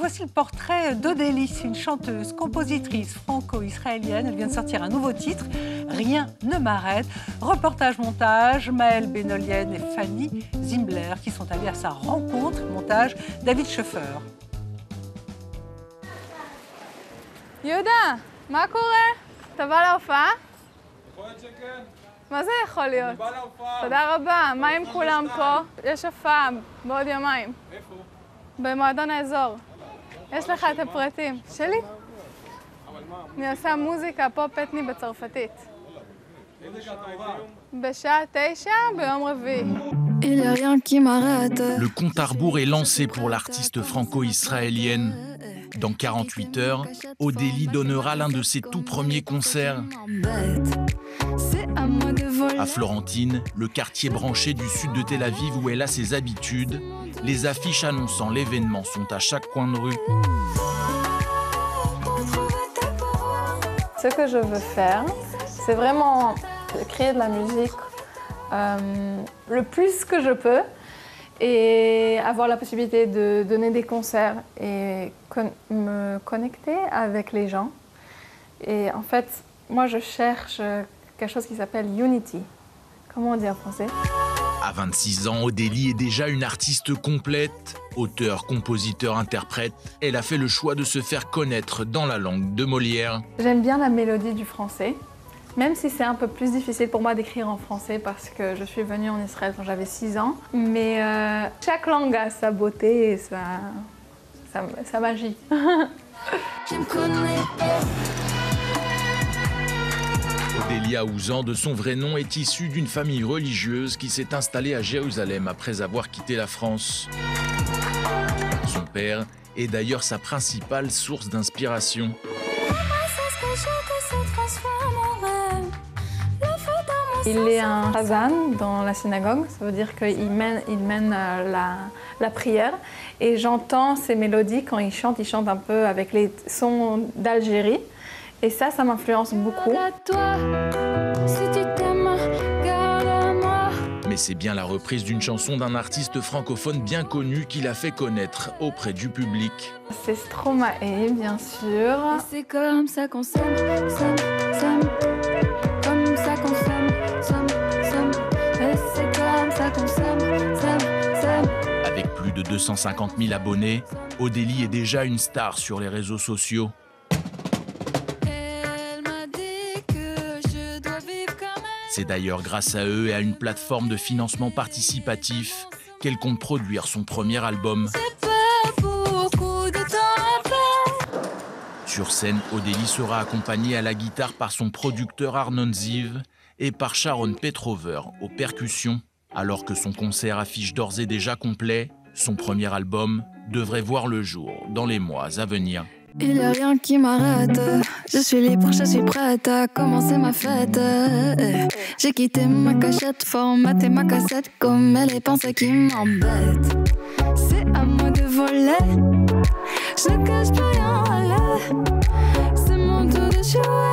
Voici le portrait d'Odélie, une chanteuse, compositrice franco-israélienne. Elle vient de sortir un nouveau titre, Rien ne m'arrête. Reportage-montage, Maëlle Benolienne et Fanny Zimbler qui sont allées à sa rencontre. Montage, David Schoeffer. יהודה, מה קורה? אתה בא להופעה? יכול להיות שכן. מה זה יכול להיות? אני בא להופעה. תודה רבה. מה עם כולם פה? יש הופעה בעוד יומיים. איפה? במועדון האזור. יש לך את הפרטים. שלי? אבל מה? אני עושה מוזיקה פופ אתני בצרפתית. מוזיקה טובה. בשעה 9 ביום רביעי. Il y a rien qui m'arrête. Le compte à rebours est lancé pour l'artiste franco-israélienne. Dans 48 heures, Odélie donnera l'un de ses tout premiers concerts à Florentine, le quartier branché du sud de Tel Aviv où elle a ses habitudes. Les affiches annonçant l'événement sont à chaque coin de rue. Ce que je veux faire, c'est vraiment créer de la musique le plus que je peux et avoir la possibilité de donner des concerts et me connecter avec les gens. Et en fait, moi je cherche quelque chose qui s'appelle Unity. Comment on dit en français? À 26 ans, Odélie est déjà une artiste complète. Auteur, compositeur, interprète, elle a fait le choix de se faire connaître dans la langue de Molière. J'aime bien la mélodie du français, même si c'est un peu plus difficile pour moi d'écrire en français parce que je suis venue en Israël quand j'avais 6 ans. Mais chaque langue a sa beauté et sa magie. Odélie Aouzan, de son vrai nom, est issue d'une famille religieuse qui s'est installée à Jérusalem après avoir quitté la France. Son père est d'ailleurs sa principale source d'inspiration. Il est un chazan dans la synagogue, ça veut dire qu'il mène la prière. Et j'entends ces mélodies quand il chante un peu avec les sons d'Algérie. Et ça m'influence beaucoup. Mais c'est bien la reprise d'une chanson d'un artiste francophone bien connu qui l'a fait connaître auprès du public. C'est Stromae, bien sûr. C'est comme ça qu'on s'aime, s'aime. Comme ça qu'on s'aime. Et c'est comme ça qu'on s'aime. Avec plus de 250 000 abonnés, Odélie est déjà une star sur les réseaux sociaux. C'est d'ailleurs grâce à eux et à une plateforme de financement participatif qu'elle compte produire son premier album. Sur scène, Odélie sera accompagnée à la guitare par son producteur Arnon Ziv et par Sharon Petrover aux percussions. Alors que son concert affiche d'ores et déjà complet, son premier album devrait voir le jour dans les mois à venir. Il y a rien qui m'arrête. Je suis libre, je suis prête à commencer ma fête. J'ai quitté ma cachette, formaté ma cassette comme les pensées qui m'embêtent. C'est à moi de voler. Je ne cache plus rien, allez. C'est mon tour de jouer.